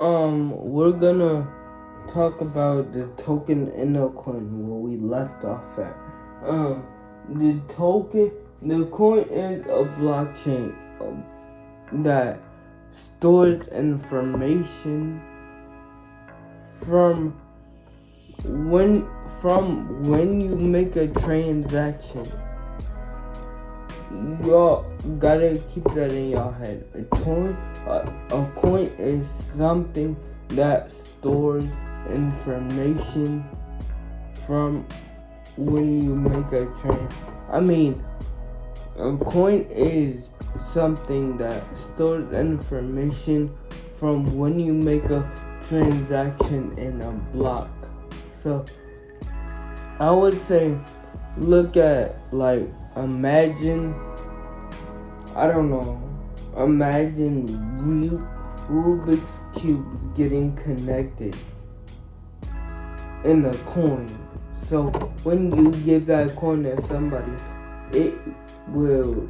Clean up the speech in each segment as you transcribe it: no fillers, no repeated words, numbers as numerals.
we're gonna talk about the token in the coin where we left off at. The coin is a blockchain that stores information from when you make a transaction. Y'all gotta keep that in your head. A coin is something that stores information from when you make a a coin is something that stores information from when you make a transaction in a block. So I would say, look at imagine Rubik's cubes getting connected in a coin. So when you give that coin to somebody, it will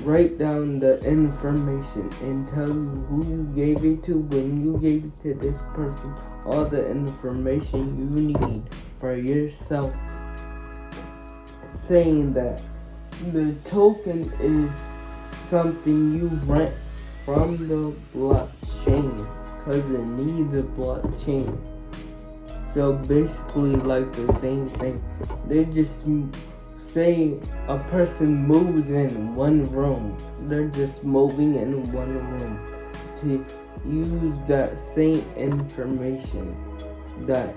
write down the information and tell you who you gave it to, when you gave it to this person, all the information you need for yourself, saying that the token is something you rent from the blockchain because it needs a blockchain. So basically like the same thing. They just say a person moves in one room. They're just moving in one room to use that same information. That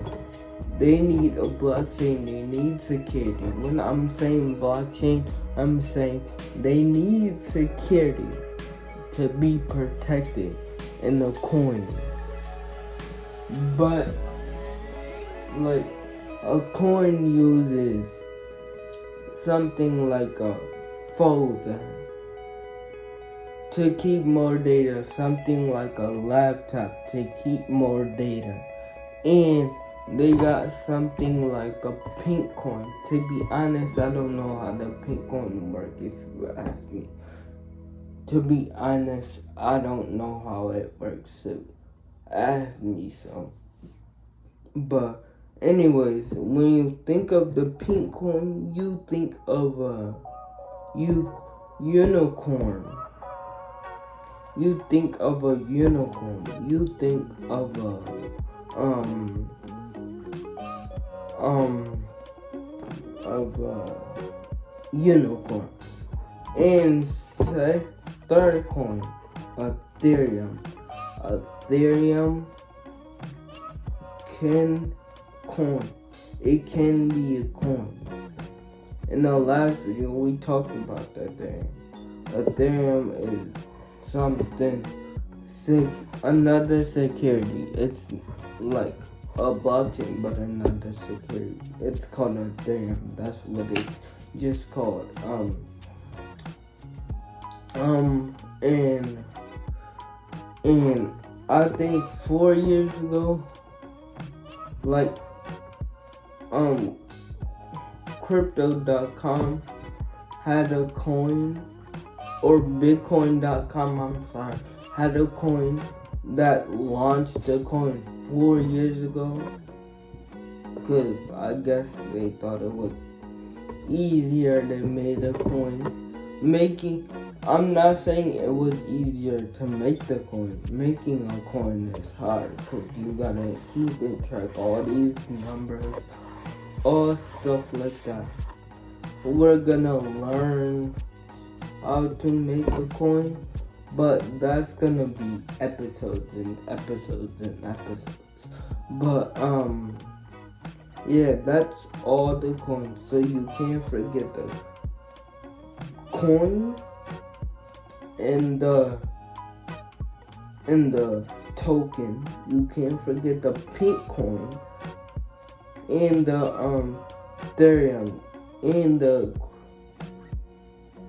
they need a blockchain, they need security. When I'm saying blockchain, I'm saying they need security to be protected in the coin. But a coin uses something like a folder to keep more data, something like a laptop to keep more data, and they got something like a pink coin. To be honest, I don't know how the pink coin works, if you ask me. To be honest, I don't know how it works, so ask me so. But anyways, when you think of the pink coin, you think of a unicorn. You think of a unicorn. You think of a unicorn. And third coin, Ethereum. Ethereum it can be a coin. In the last video, we talked about Ethereum. Ethereum is something another security. It's like a blockchain, but another security. It's called Ethereum. That's what it's just called. And I think 4 years ago, crypto.com had a coin, or bitcoin.com, had a coin that launched the coin 4 years ago, because I guess they thought it was easier. They made a coin. I'm not saying it was easier to make the coin. Making a coin is hard because you gotta keep it track, all these numbers, all stuff like that. We're gonna learn how to make a coin, but that's gonna be episodes and episodes and episodes. But yeah, that's all the coins. So you can't forget the coin and the token. You can't forget the pink coin and the Ethereum and the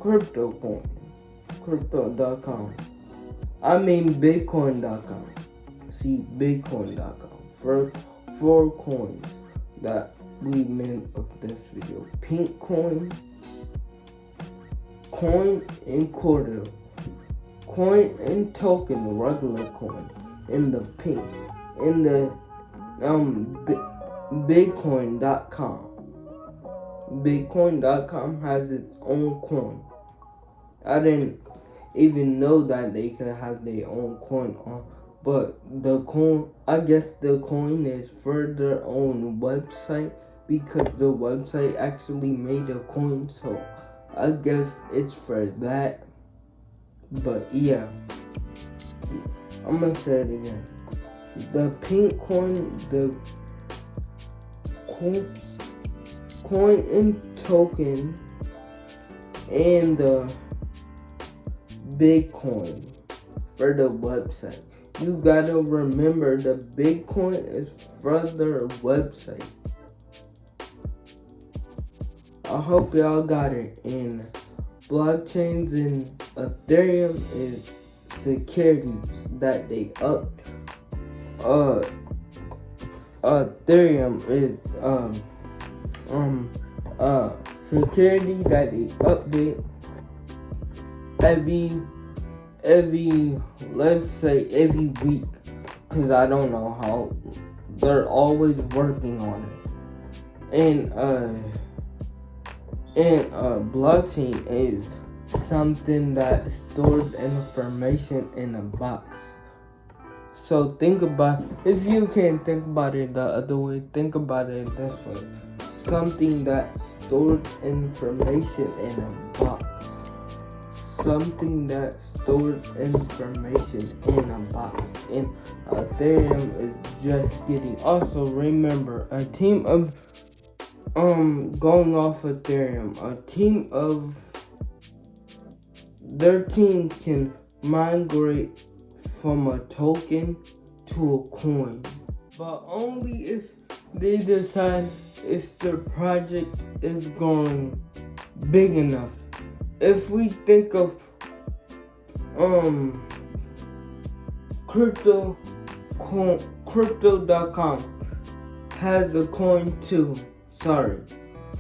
crypto coin, crypto.com. I mean bitcoin.com. See, bitcoin.com for 4 coins that we meant of this video. Pink coin, coin and quarter, coin and token, regular coin, in the pink, in the Bitcoin.com. Bitcoin.com has its own coin. I didn't even know that they could have their own coin on, but the coin, I guess the coin is for their own website because the website actually made a coin, so I guess it's for that. But yeah, I'm gonna say it again. The pink coin, the coin and token, and the Bitcoin for the website. You gotta remember the Bitcoin is for their website. I hope y'all got it. And blockchains and Ethereum is securities that they up. Ethereum is security that they update every let's say every week, because I don't know how. They're always working on it. And blockchain is something that stores information in a box. So think about, if you can't think about it the other way, think about it this way. Something that stores information in a box. Something that stores information in a box. And Ethereum is just getting. Also remember, a team of going off Ethereum, a team of their team can migrate from a token to a coin, but only if they decide if the project is going big enough. If we think of crypto.com has a coin too. Sorry,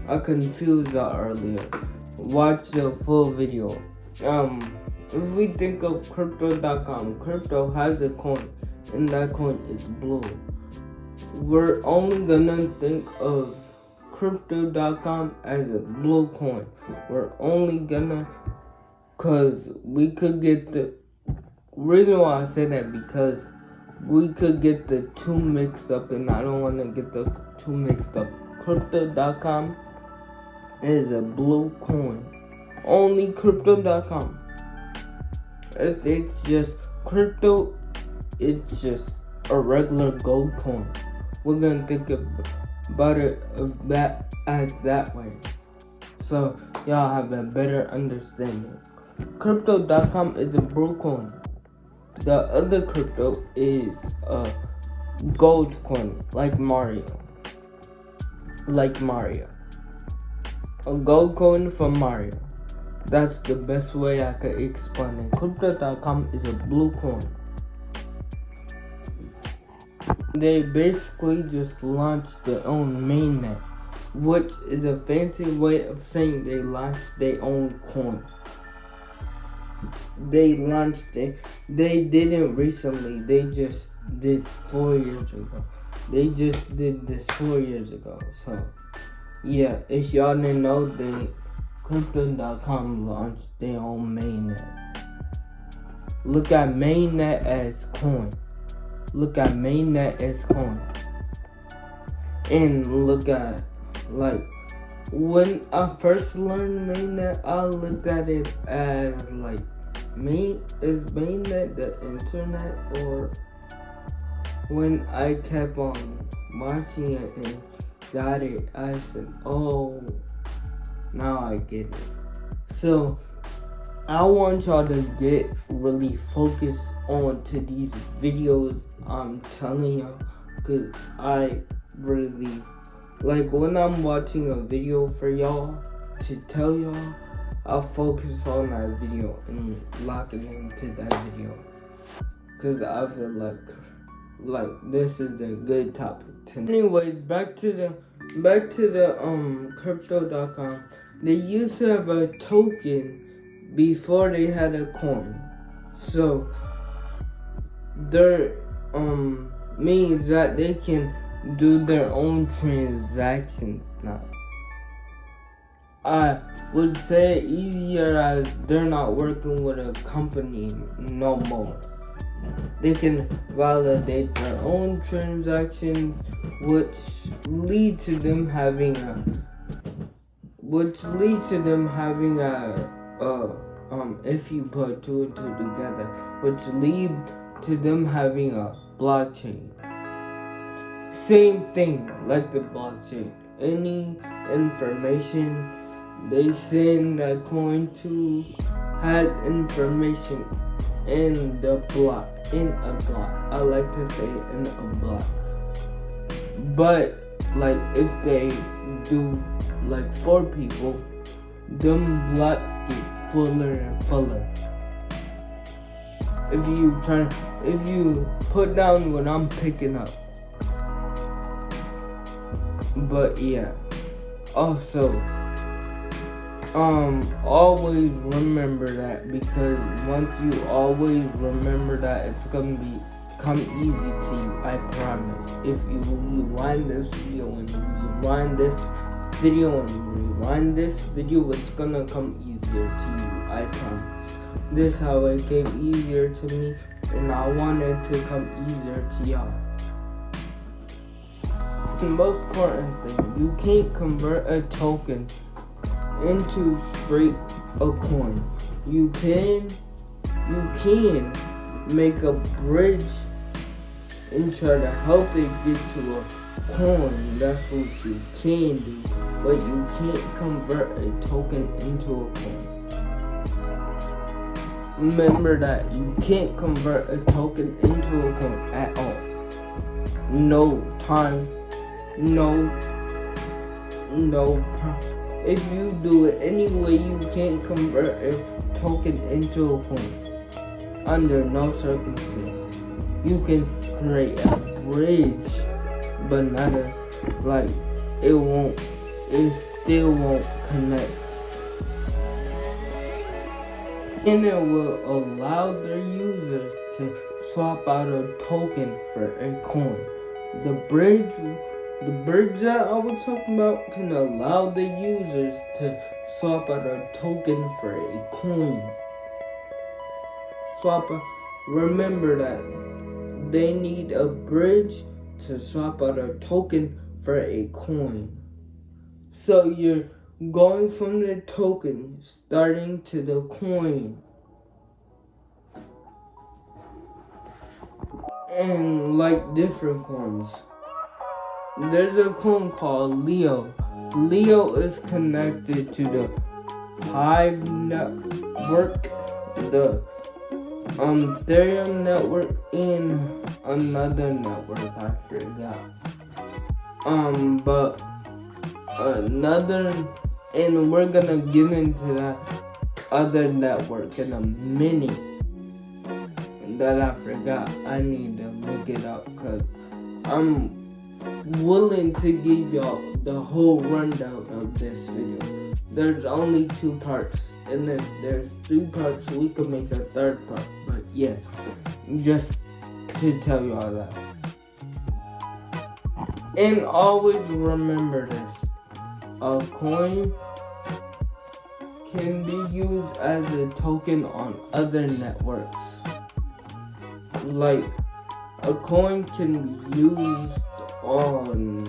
I confused that earlier. Watch the full video. If we think of crypto.com, crypto has a coin, and that coin is blue. We're only gonna think of crypto.com as a blue coin. We're only gonna, cause we could get the reason why I say that, because we could get the two mixed up, and I don't want to get the two mixed up. Crypto.com is a blue coin. Only crypto.com. If it's just crypto, it's just a regular gold coin. We're gonna think about it of that as that way, so y'all have a better understanding. Crypto.com is a blue coin. The other crypto is a gold coin, like Mario. A gold coin from Mario. That's the best way I could explain it. Crypto.com is a blue coin. They basically just launched their own mainnet, which is a fancy way of saying they launched their own coin. They launched it. They didn't recently. They just did 4 years ago. They just did this 4 years ago. So, yeah, if y'all didn't know, Crypto.com launched their own mainnet. Look at mainnet as coin. And look at, like, when I first learned mainnet, I looked at it as like, is mainnet the internet? Or when I kept on watching it and got it, I said, oh, now I get it. So I want y'all to get really focused on to these videos I'm telling y'all, because I really, like, when I'm watching a video for y'all to tell y'all, I'll focus on that video and lock it into that video, because I feel like this is a good topic to know. Anyways, back to the crypto.com. They used to have a token before they had a coin. So means that they can do their own transactions now. I would say it easier as they're not working with a company no more. They can validate their own transactions, which lead to them having if you put two and two together, which lead to them having a blockchain. Same thing like the blockchain. Any information they send that coin to has information in a block. I like to say in a block. But like if they do like 4 people, them blocks get fuller and fuller. If you put down what I'm picking up. But yeah. Also, always remember that, because once you always remember that, it's gonna become easy to you, I promise. If you rewind this video and rewind this video and rewind this video, it's gonna come easier to you, I promise. This is how it came easier to me, and I want it to come easier to y'all. The most important thing, you can't convert a token into straight a coin. You can make a bridge and try to help it get to a coin. That's what you can do, but you can't convert a token into a coin. Remember that you can't convert a token into a coin at all. No time, no. If you do it anyway, you can't convert a token into a coin. Under no circumstance. You can create a bridge, but not it still won't connect. And it will allow their users to swap out a token for a coin. The bridge that I was talking about can allow the users to swap out a token for a coin. Remember that they need a bridge to swap out a token for a coin. So you're going from the token starting to the coin. And like different coins. There's a coin called Leo. Leo is connected to the Hive network, the Ethereum network, and another network I forgot. But another, and we're gonna get into that other network in a minute that I forgot. I need to look it up because I'm willing to give y'all the whole rundown of this video. There's only 2 parts, and if there's 3 parts, we could make a 3rd part. But yeah, just to tell y'all that. And always remember this: a coin can be used as a token on other networks. Like, a coin can be used on,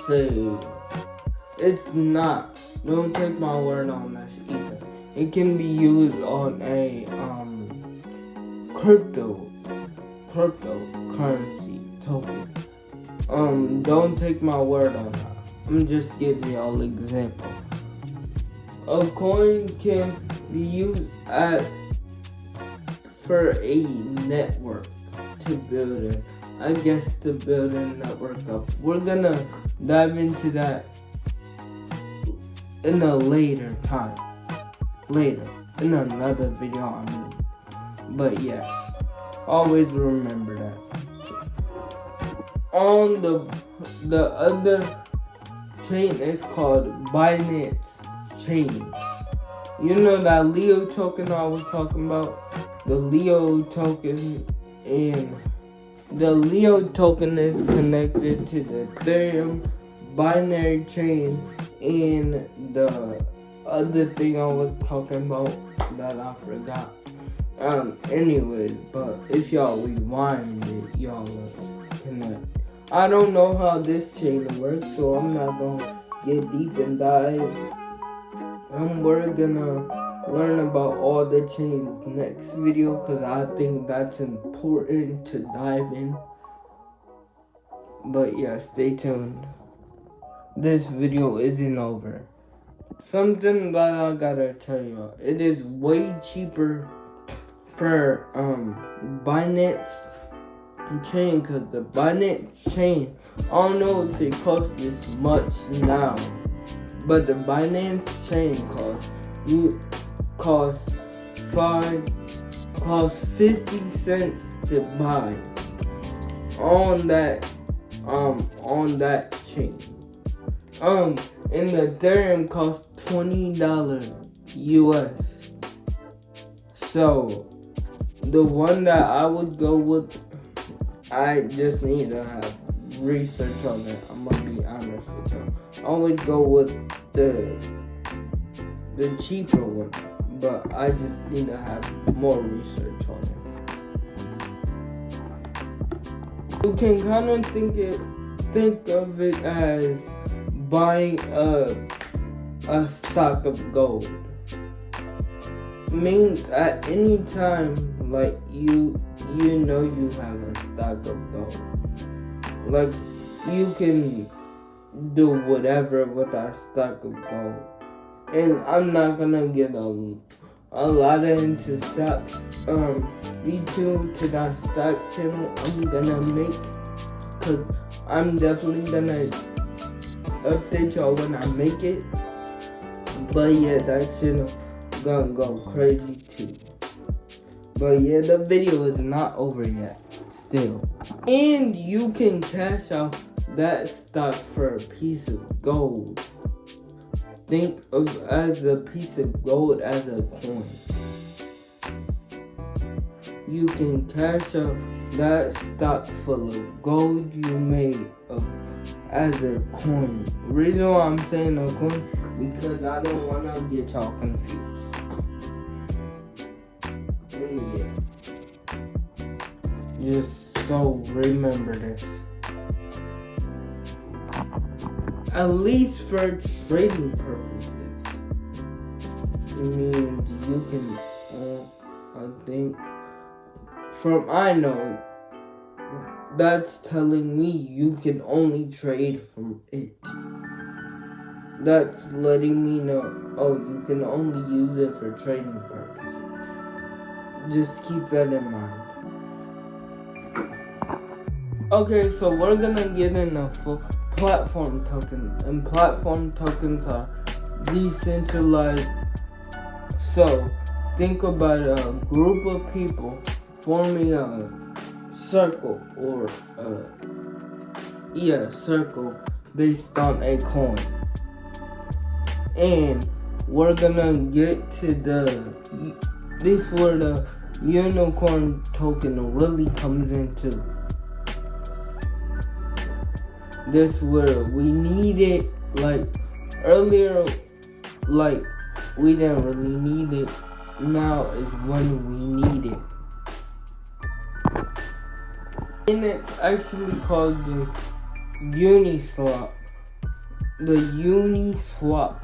say, it's not, don't take my word on this either. It can be used on a cryptocurrency token. Don't take my word on that. I'm just giving y'all an example. A coin can be used for a network to build a network up. We're gonna dive into that in a later time. Later. In another video, But yeah, always remember that. On the other chain is called Binance Chain. You know that Leo token I was talking about? The Leo token, and The Leo token is connected to the Ethereum binary chain, and the other thing I was talking about that I forgot. Anyways, but if y'all rewind it, y'all connect. I don't know how this chain works, so I'm not gonna get deep and dive. We're gonna learn about all the chains next video, because I think that's important to dive in. But yeah, stay tuned. This video isn't over. Something that I gotta tell y'all, it is way cheaper for Binance chain, because the Binance chain, I don't know if it costs this much now, but the Binance chain costs 50 cents to buy on that chain. And the Ethereum costs $20 US. So the one that I would go with, I just need to have research on it. I'm gonna be honest with you. I would go with the cheaper one, but I just need to have more research on it. You can kind of think of it as buying a stock of gold. Means at any time, like you know you have a stock of gold. Like you can do whatever with that stock of gold. And I'm not gonna get a lot into stocks. B2 to that stock channel I'm gonna make, cause I'm definitely gonna update y'all when I make it. But yeah, that channel gonna go crazy too. But yeah, the video is not over yet still. And you can cash out that stock for a piece of gold. Think of as a piece of gold as a coin. You can cash out that stock full of gold you made as a coin. The reason why I'm saying a coin, because I don't want to get y'all confused. And yeah, just so remember this. At least for trading purposes. It means you can, I think, from I know, that's telling me you can only trade from it. That's letting me know, oh, you can only use it for trading purposes. Just keep that in mind. Okay, so we're gonna get in a full platform token, and platform tokens are decentralized. So think about a group of people forming a circle or circle based on a coin. And we're gonna get to this where the unicorn token really comes into. This where we need it, like earlier, like we didn't really need it. Now is when we need it. And it's actually called the Uniswap. The Uniswap.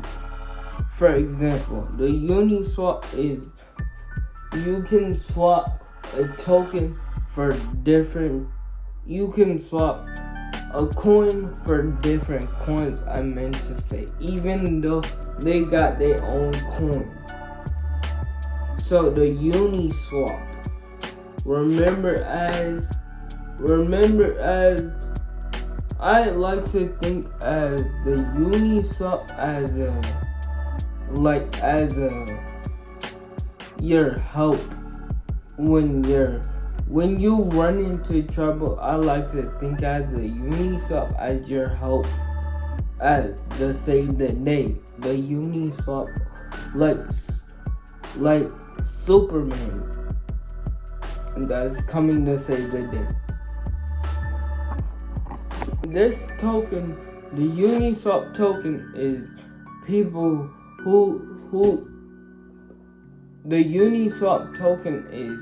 For example, the Uniswap is you can swap a token for different. You can swap a coin for different coins, I meant to say, even though they got their own coin. So the Uniswap, remember as I like to think as the Uniswap as your help when you run into trouble. I like to think as the Uniswap as your help as to save the day. The Uniswap like Superman that's coming to save the day. This token, the Uniswap token, is people who the Uniswap token is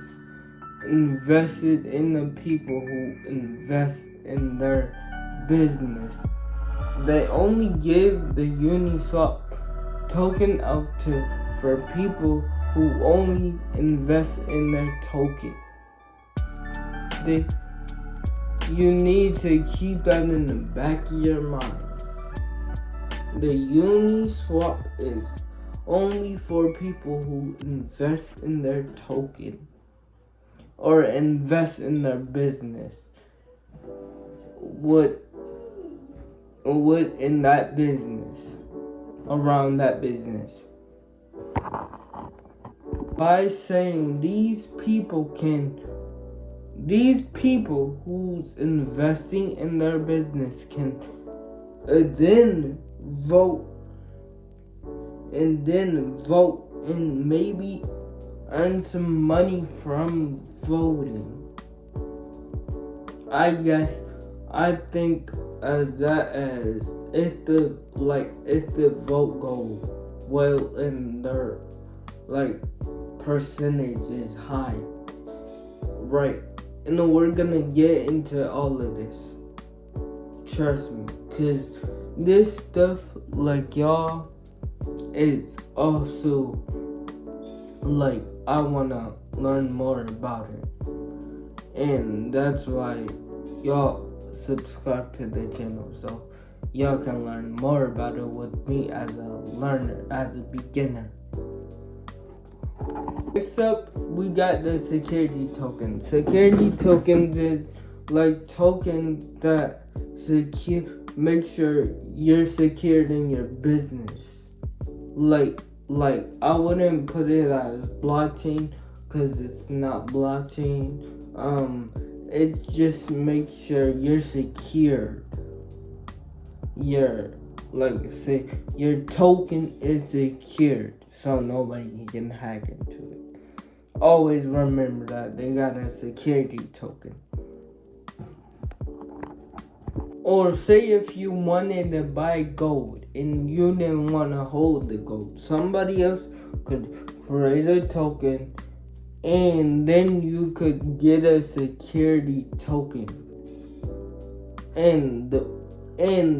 invested in the people who invest in their business. They only give the Uniswap token out for people who only invest in their token. You need to keep that in the back of your mind. The Uniswap is only for people who invest in their token or invest in their business. What in that business, around that business. By saying these people who's investing in their business can then vote and maybe earn some money from voting. I think if the vote goes well and their percentage is high, right? And we're gonna get into all of this. Trust me, cause this stuff, y'all, is also I wanna learn more about it, and that's why y'all subscribe to the channel so y'all can learn more about it with me as a learner, as a beginner. Next up, we got the security tokens. Security tokens is tokens that make sure you're secured in your business. I wouldn't put it as blockchain because it's not blockchain. It just makes sure you're secured. Your token is secured so nobody can hack into it. Always remember that they got a security token. Or say if you wanted to buy gold and you didn't want to hold the gold, somebody else could create a token and then you could get a security token. And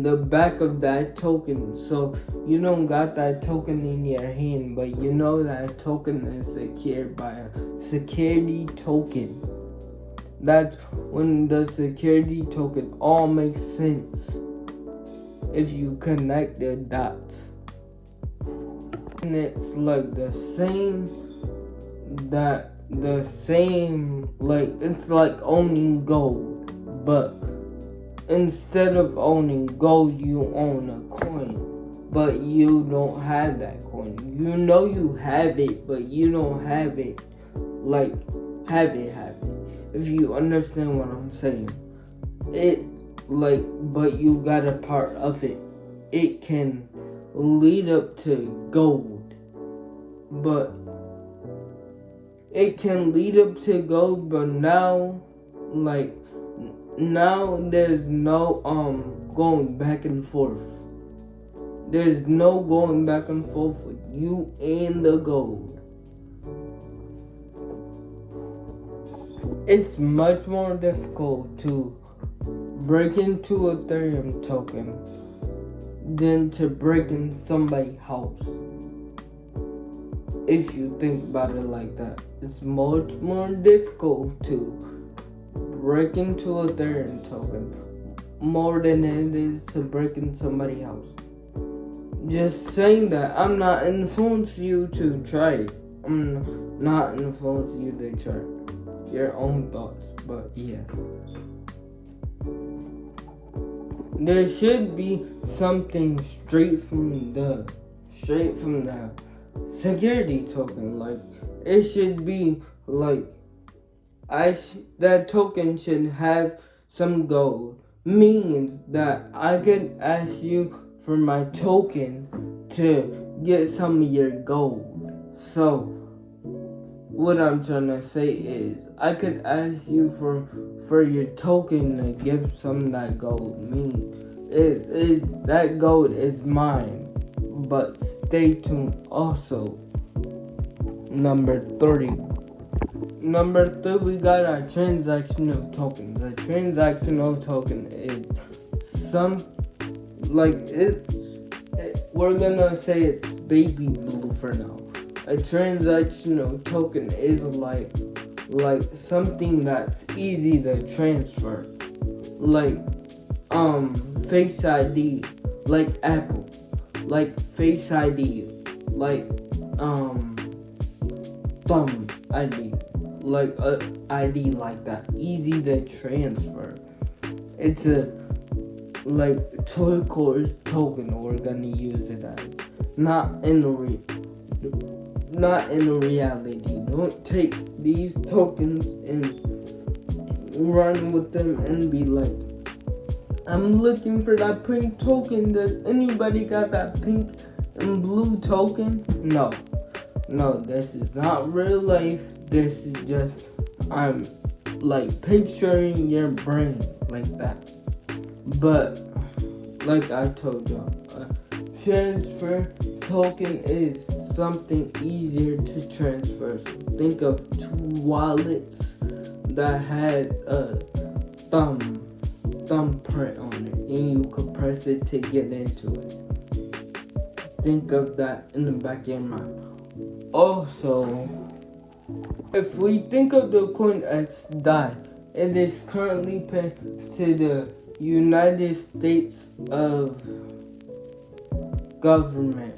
the back of that token, so you don't got that token in your hand, but you know that token is secured by a security token. That's when the security token all makes sense if you connect the dots. And it's it's like owning gold, but instead of owning gold, you own a coin, but you don't have that coin. You know you have it, but you don't have it have it. If you understand what I'm saying. But you got a part of it. It can lead up to gold, but now there's no going back and forth. There's no going back and forth with you and the gold. It's much more difficult to break into a Ethereum token than to break in somebody's house. If you think about it like that, it's much more difficult to break into a Ethereum token more than it is to break in somebody's house. Just saying that, I'm not influencing you to try it. I'm not influencing you to try it. Your own thoughts, but yeah. There should be something straight from the security token. It should be that token should have some gold. Means that I can ask you for my token to get some of your gold. So what I'm trying to say is, I could ask you for your token to give some of that gold. That gold is mine. But stay tuned. Also, number 3. Number 3, we got our transactional tokens. A transactional token is we're gonna say it's baby blue for now. A transactional token is like something that's easy to transfer. Like Face ID, like Apple. Like Face ID, like Thumb ID, like a ID like that, easy to transfer. It's a turquoise token we're gonna use it as, not in reality. Don't take these tokens and run with them and be like, I'm looking for that pink token. Does anybody got that pink and blue token? No, this is not real life. This is just, I'm picturing your brain like that. But like I told y'all, a transfer token is something easier to transfer. So think of 2 wallets that had a thumbprint on it, and you could press it to get into it. Think of that in the back of your mind. Also, if we think of the coin X DAI, it is currently pegged to the United States of government.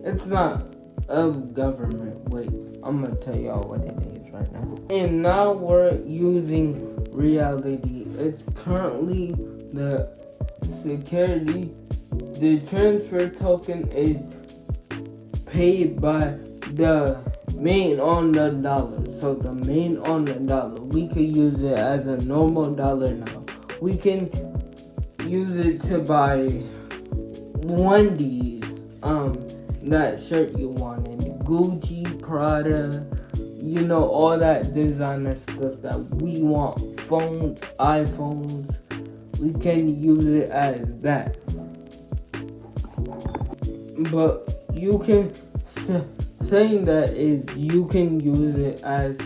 It's not of government. Wait, I'm gonna tell y'all what it is right now. And now we're using reality. It's currently the transfer token is paid by the main on the dollar. So the main on the dollar, we could use it as a normal dollar now. We can use it to buy onesies, that shirt you wanted, Gucci, Prada, all that designer stuff that we want, phones, iPhones, we can use it as that. But you can, saying that is, you can use it as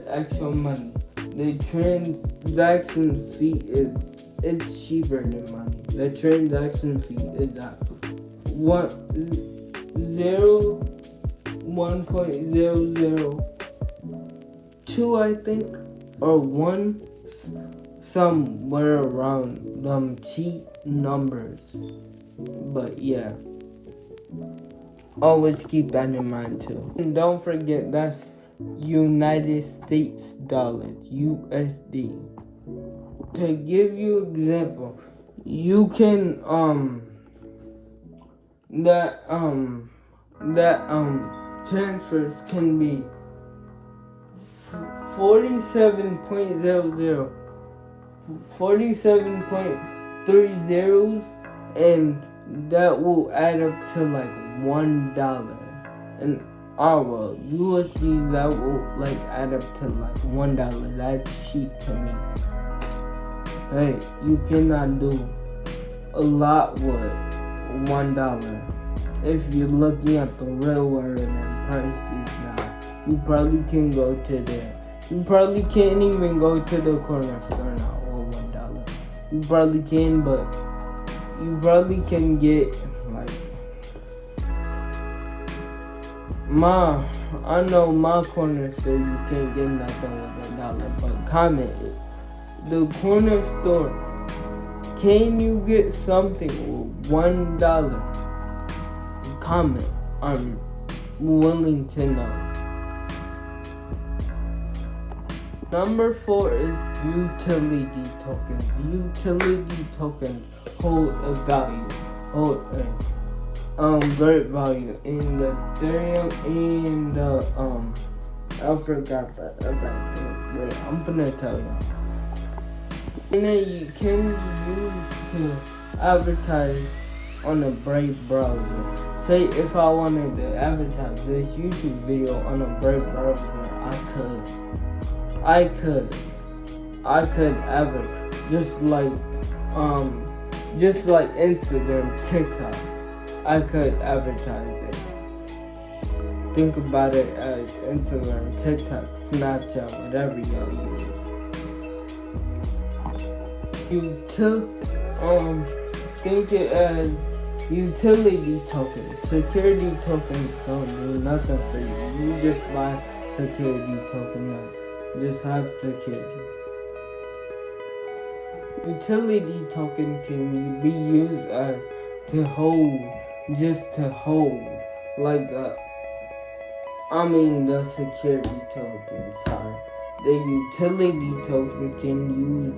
actual money. The transaction fee it's cheaper than money. The transaction fee is at 1.002, I think, or 1, somewhere around them cheap numbers. But yeah, always keep that in mind too. And don't forget, that's United States dollars, USD. To give you example, you can transfers can be 47.00, 47.30, and that will add up to like $1. And our USD, that will add up to like $1. That's cheap to me. Hey, you cannot do a lot with $1. If you're looking at the real world and prices now, you probably can go to there. You probably can't even go to the corner store now with $1. You probably can, but you probably can get I know my corner store you can't get nothing with $1, but comment it. The corner store, can you get something with $1? Comment. I'm willing to know. Number 4 is utility tokens. Utility tokens hold a value, great value in the Ethereum and the I forgot that. Wait, I'm gonna tell you. And then you can use to advertise on a Brave browser. say if I wanted to advertise this YouTube video on a break browser, I could advertise just like Instagram, TikTok. I could advertise it. Think about it as Instagram, TikTok, Snapchat, whatever y'all use. Think it as utility tokens. Security tokens don't do nothing for you. You just buy security token. Just have security. Utility token can be used as to hold, like the security token. Sorry, the utility token can use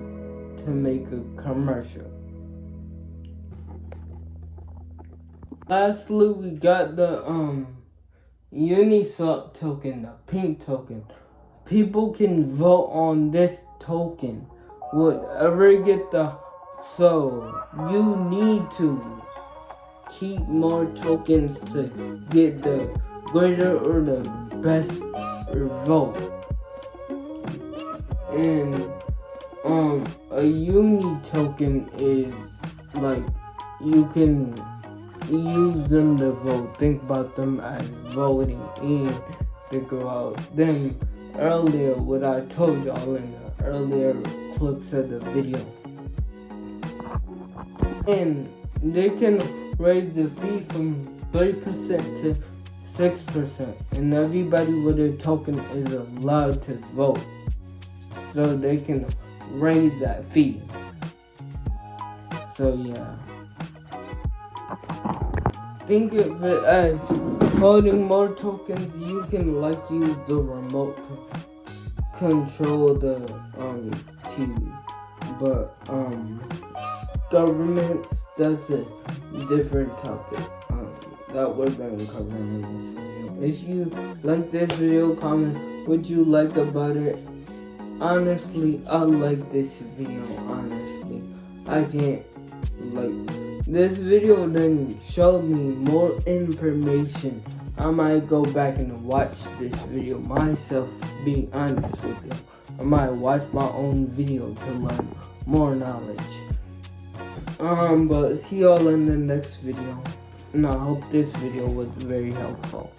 to make a commercial. Lastly, we got the Uniswap token, the pink token. People can vote on this token. Whatever get so you need to keep more tokens to get the greater or the best vote. And a uni token is like you can use them to vote. Think about them as voting and think about them earlier, what I told y'all in the earlier clips of the video. And they can raise the fee from 3% to 6%, and everybody with a token is allowed to vote. So they can raise that fee. So yeah. Think of it as holding more tokens. You can use the remote to control the TV, but governments, that's a different topic that we're going to cover in this video. If you like this video, comment what you like about it. Honestly, I like this video. Honestly, I can't this video didn't show me more information. I might go back and watch this video myself, being honest with you. I might watch my own video to learn more knowledge. But see y'all in the next video. And I hope this video was very helpful.